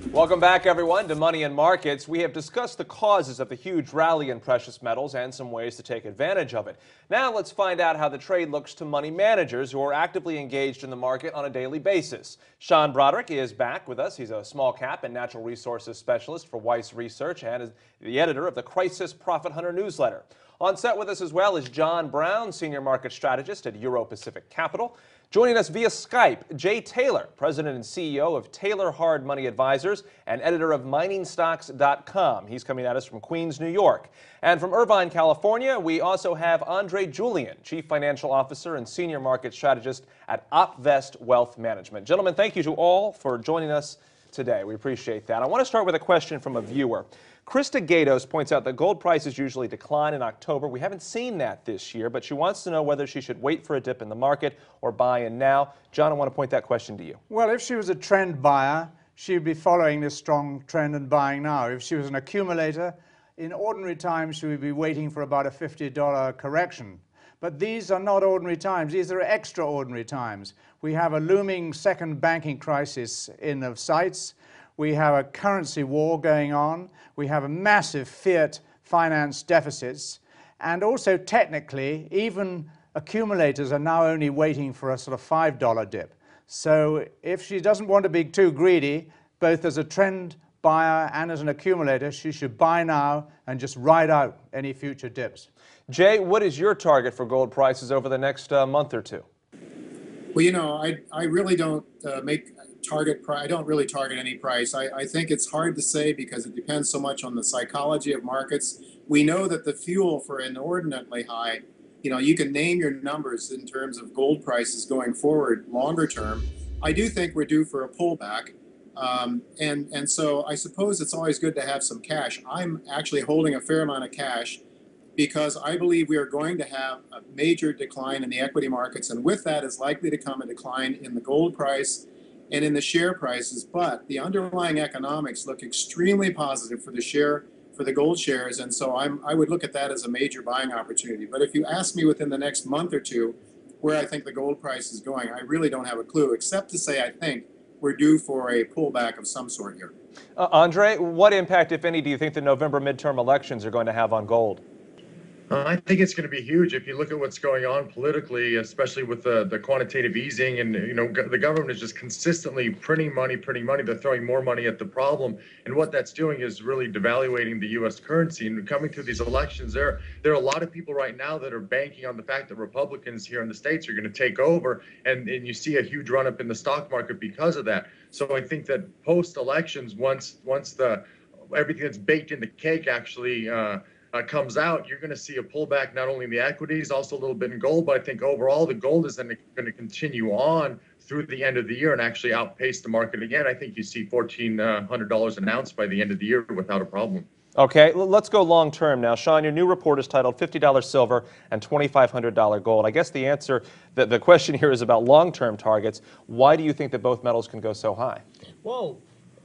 Welcome back, everyone, to Money and Markets. We have discussed the causes of the huge rally in precious metals and some ways to take advantage of it. Now let's find out how the trade looks to money managers who are actively engaged in the market on a daily basis. Sean Brodrick is back with us. He's a small cap and natural resources specialist for Weiss Research and is the editor of the Crisis Profit Hunter newsletter. On set with us as well is John Brown, senior market strategist at Euro Pacific Capital. Joining us via Skype, Jay Taylor, president and CEO of Taylor Hard Money Advisors and editor of miningstocks.com. He's coming at us from Queens, New York. And from Irvine, California, we also have Andre Julian, chief financial officer and senior market strategist at OpVest Wealth Management. Gentlemen, thank you to all for joining us today. We appreciate that. I want to start with a question from a viewer. Krista Gatos points out that gold prices usually decline in October. We haven't seen that this year, but she wants to know whether she should wait for a dip in the market or buy in now. John, I want to point that question to you. Well, if she was a trend buyer, she'd be following this strong trend and buying now. If she was an accumulator, in ordinary times, she would be waiting for about a $50 correction. But these are not ordinary times. These are extraordinary times. We have a looming second banking crisis in the sights. We have a currency war going on. We have a massive fiat finance deficits. And also technically, even accumulators are now only waiting for a sort of $5 dip. So if she doesn't want to be too greedy, both as a trend buyer and as an accumulator, she should buy now and just ride out any future dips. Jay, what is your target for gold prices over the next month or two? Well, you know, I really don't I don't really target any price. I think it's hard to say because it depends so much on the psychology of markets. We know that the fuel for inordinately high, you know, you can name your numbers in terms of gold prices going forward longer term. I do think we're due for a pullback. And so I suppose it's always good to have some cash. I'm actually holding a fair amount of cash because I believe we are going to have a major decline in the equity markets, and with that is likely to come a decline in the gold price and in the share prices. But the underlying economics look extremely positive for the gold shares, and so I would look at that as a major buying opportunity. But if you ask me within the next month or two where I think the gold price is going, I really don't have a clue, except to say I think we're due for a pullback of some sort here. Andre, what impact, if any, do you think the November midterm elections are going to have on gold? I think it's going to be huge. If you look at what's going on politically, especially with the quantitative easing, and the government is just consistently printing money. They're throwing more money at the problem, and what that's doing is really devaluating the U.S. currency. And coming through these elections, there are a lot of people right now that are banking on the fact that Republicans here in the States are going to take over, and you see a huge run up in the stock market because of that. So I think that post elections, once everything that's baked in the cake actually comes out, you're going to see a pullback not only in the equities, also a little bit in gold, but I think overall the gold is then going to continue on through the end of the year and actually outpace the market again. I think you see $1,400 an ounce by the end of the year without a problem. Okay, let's go long term now. Sean, your new report is titled $50 silver and $2,500 gold. I guess the answer, the question here is about long-term targets. Why do you think that both metals can go so high? Well,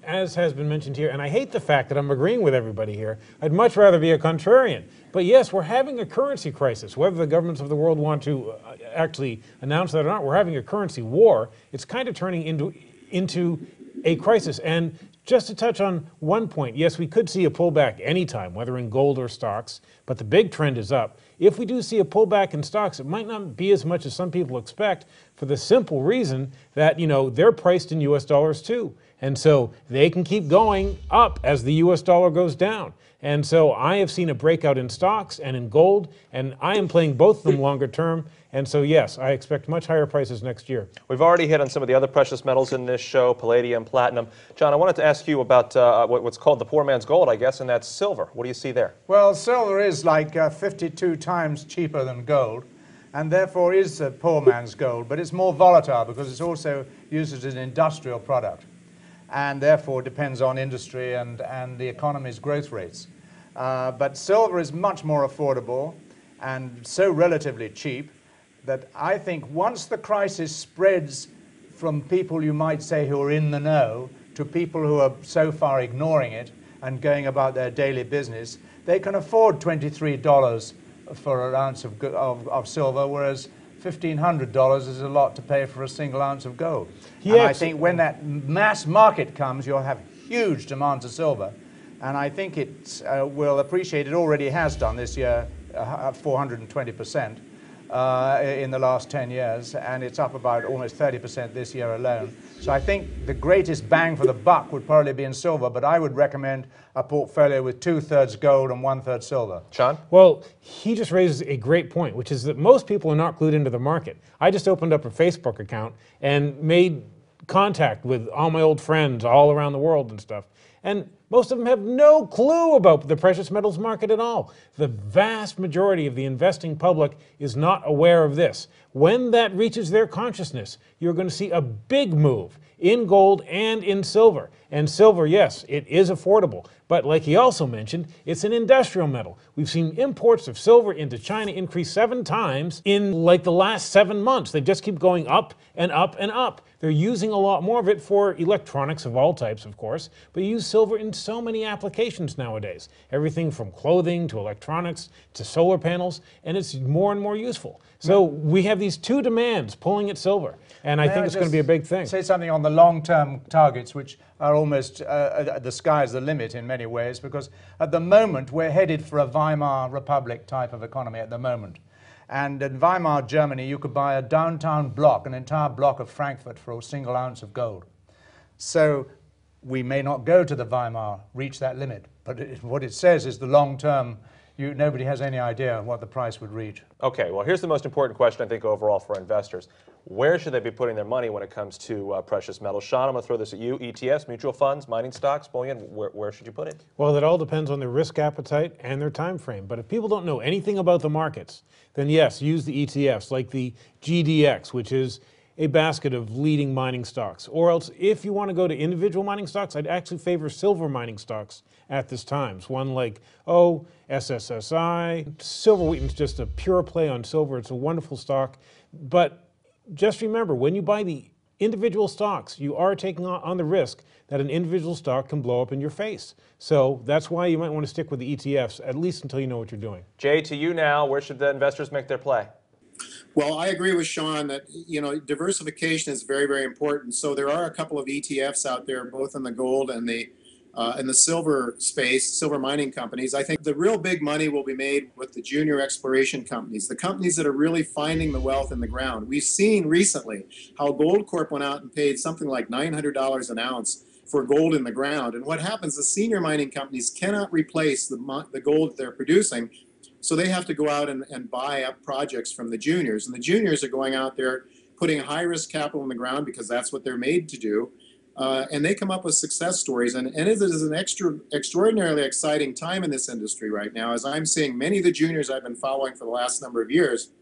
as has been mentioned here, and I hate the fact that I'm agreeing with everybody here, I'd much rather be a contrarian. But yes, we're having a currency crisis. Whether the governments of the world want to actually announce that or not, we're having a currency war. It's kind of turning into a crisis. And just to touch on one point, yes, we could see a pullback anytime, whether in gold or stocks, but the big trend is up. If we do see a pullback in stocks, it might not be as much as some people expect for the simple reason that, they're priced in US dollars too. And so they can keep going up as the US dollar goes down. And so I have seen a breakout in stocks and in gold, and I am playing both of them longer term. And so, yes, I expect much higher prices next year. We've already hit on some of the other precious metals in this show, palladium, platinum. John, I wanted to ask you about what's called the poor man's gold, I guess, and that's silver. What do you see there? Well, silver is like 52 times cheaper than gold, and therefore is a poor man's gold, but it's more volatile because it's also used as an industrial product, and therefore depends on industry and the economy's growth rates. But silver is much more affordable and so relatively cheap that I think once the crisis spreads from people you might say who are in the know to people who are so far ignoring it and going about their daily business, they can afford $23 for an ounce of silver, whereas $1,500 is a lot to pay for a single ounce of gold. And I think when that mass market comes, you'll have huge demand to silver. And I think it will appreciate, it already has done this year, 420% in the last 10 years, and it's up about almost 30% this year alone. So I think the greatest bang for the buck would probably be in silver, but I would recommend a portfolio with 2/3 gold and 1/3 silver. Sean? Well, he just raises a great point, which is that most people are not glued into the market. I just opened up a Facebook account and made contact with all my old friends all around the world and stuff. And most of them have no clue about the precious metals market at all. The vast majority of the investing public is not aware of this. When that reaches their consciousness, you're going to see a big move in gold and in silver. And silver, yes, it is affordable. But like he also mentioned, it's an industrial metal. We've seen imports of silver into China increase 7 times in like the last 7 months. They just keep going up and up and up. They're using a lot more of it for electronics of all types, of course, but you use silver in so many applications nowadays. Everything from clothing to electronics to solar panels, and it's more and more useful. So we have these 2 demands pulling at silver, and I think it's going to be a big thing. Say something on the long-term targets, which are almost the sky's the limit in many ways, because at the moment we're headed for a Weimar Republic type of economy at the moment. And in Weimar, Germany, you could buy a downtown block, an entire block of Frankfurt for a single ounce of gold. So we may not go to the Weimar, reach that limit. But what it says is the long term, nobody has any idea what the price would reach. Okay, well, here's the most important question, I think, overall for investors. Where should they be putting their money when it comes to precious metals? Sean, I'm going to throw this at you. ETFs, mutual funds, mining stocks, bullion, where should you put it? Well, it all depends on their risk appetite and their time frame. But if people don't know anything about the markets, then yes, use the ETFs like the GDX, which is a basket of leading mining stocks. Or else, if you want to go to individual mining stocks, I'd actually favor silver mining stocks at this time. One like, SSSI. Silver Wheaton's just a pure play on silver. It's a wonderful stock. But just remember, when you buy the individual stocks, you are taking on the risk that an individual stock can blow up in your face. So that's why you might want to stick with the ETFs, at least until you know what you're doing. Jay, to you now, where should the investors make their play? Well, I agree with Sean that, diversification is very, very important. So there are a couple of ETFs out there, both in the gold and the silver space, silver mining companies. I think the real big money will be made with the junior exploration companies, the companies that are really finding the wealth in the ground. We've seen recently how Goldcorp went out and paid something like $900 an ounce for gold in the ground. And what happens, the senior mining companies cannot replace the gold that they're producing. So they have to go out and buy up projects from the juniors. And the juniors are going out there putting high-risk capital in the ground because that's what they're made to do. And they come up with success stories. And it is an extraordinarily exciting time in this industry right now, as I'm seeing many of the juniors I've been following for the last number of years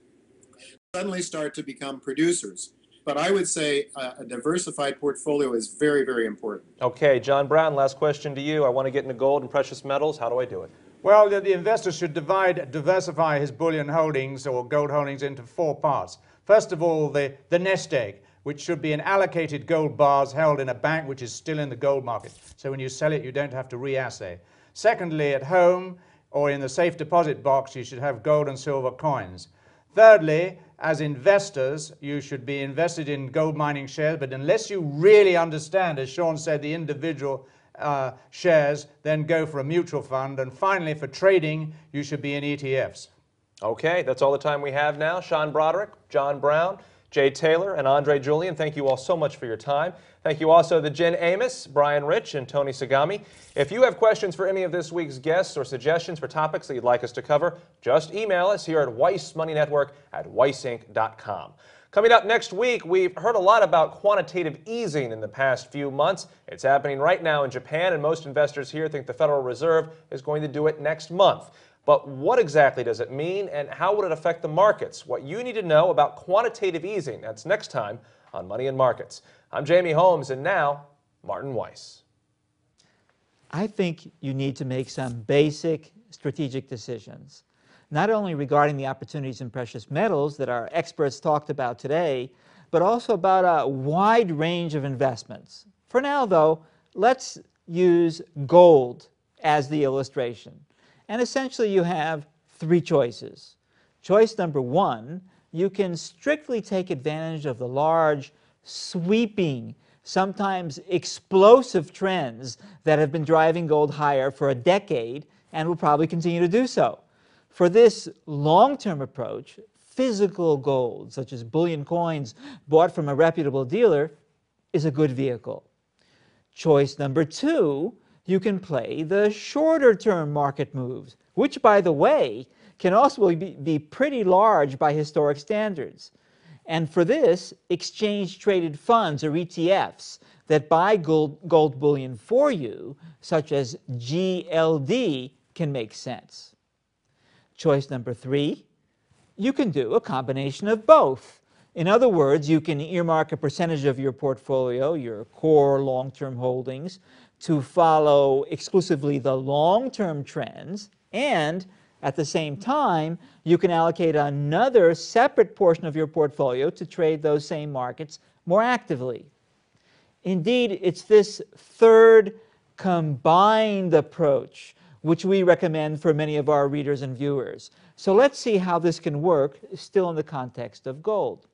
suddenly start to become producers. But I would say a diversified portfolio is very, very important. Okay, John Brown, last question to you. I want to get into gold and precious metals. How do I do it? Well, the investor should diversify his bullion holdings or gold holdings into 4 parts. First of all, the nest egg, which should be an allocated gold bars held in a bank which is still in the gold market. So when you sell it, you don't have to reassay. Secondly, at home or in the safe deposit box, you should have gold and silver coins. Thirdly, as investors, you should be invested in gold mining shares, but unless you really understand, as Sean said, the individual shares, then go for a mutual fund. And finally, for trading, you should be in ETFs. Okay, that's all the time we have now. Sean Brodrick, John Brown, Jay Taylor, and Andre Julian, thank you all so much for your time. Thank you also to Jen Amos, Bryan Rich, and Tony Sagami. If you have questions for any of this week's guests or suggestions for topics that you'd like us to cover, just email us here at weissmoneynetwork@weissinc.com. Coming up next week, we've heard a lot about quantitative easing in the past few months. It's happening right now in Japan, and most investors here think the Federal Reserve is going to do it next month. But what exactly does it mean, and how would it affect the markets? What you need to know about quantitative easing. That's next time on Money and Markets. I'm Jamie Holmes, and now, Martin Weiss. I think you need to make some basic strategic decisions, not only regarding the opportunities in precious metals that our experts talked about today, but also about a wide range of investments. For now, though, let's use gold as the illustration. And essentially, you have 3 choices. Choice number 1, you can strictly take advantage of the large, sweeping sometimes explosive trends that have been driving gold higher for a decade and will probably continue to do so. For this long-term approach, physical gold, such as bullion coins bought from a reputable dealer, is a good vehicle. Choice number 2, you can play the shorter-term market moves, which, by the way, can also be pretty large by historic standards. And for this, exchange-traded funds, or ETFs, that buy gold bullion for you, such as GLD, can make sense. Choice number 3, you can do a combination of both. In other words, you can earmark a percentage of your portfolio, your core long-term holdings, to follow exclusively the long-term trends, and at the same time, you can allocate another separate portion of your portfolio to trade those same markets more actively. Indeed, it's this third combined approach which we recommend for many of our readers and viewers. So let's see how this can work, still in the context of gold.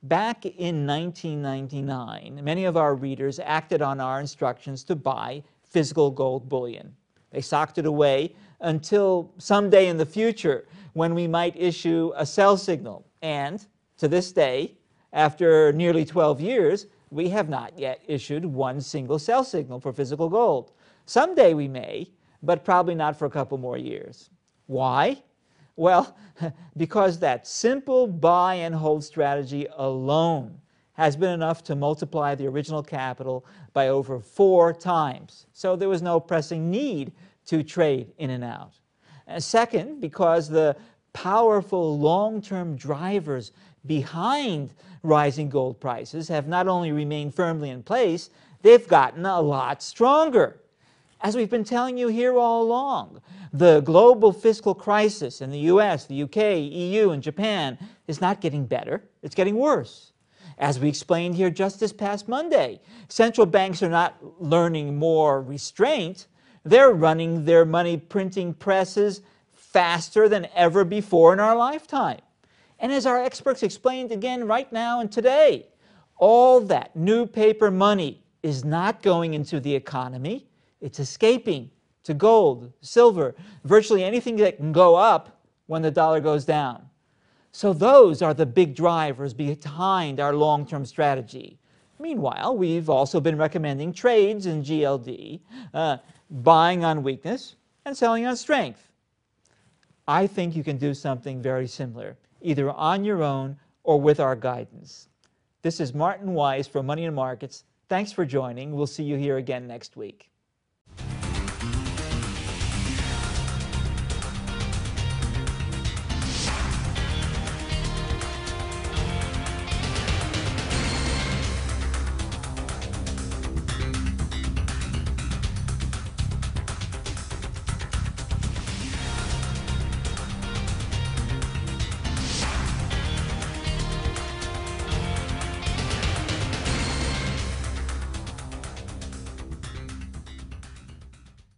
Back in 1999, many of our readers acted on our instructions to buy physical gold bullion. They socked it away until someday in the future when we might issue a sell signal. And to this day, after nearly 12 years, we have not yet issued one single sell signal for physical gold. Someday we may, but probably not for a couple more years. Why? Well, because that simple buy and hold strategy alone has been enough to multiply the original capital by over 4 times. So there was no pressing need to trade in and out. Second, because the powerful long-term drivers behind rising gold prices have not only remained firmly in place, they've gotten a lot stronger. As we've been telling you here all along, the global fiscal crisis in the US, the UK, EU, and Japan is not getting better, it's getting worse. As we explained here just this past Monday, central banks are not learning more restraint, they're running their money printing presses faster than ever before in our lifetime. And as our experts explained again right now and today, all that new paper money is not going into the economy, it's escaping to gold, silver, virtually anything that can go up when the dollar goes down. So those are the big drivers behind our long-term strategy. Meanwhile, we've also been recommending trades in GLD, buying on weakness and selling on strength. I think you can do something very similar, either on your own or with our guidance. This is Martin Weiss from Money and Markets. Thanks for joining. We'll see you here again next week.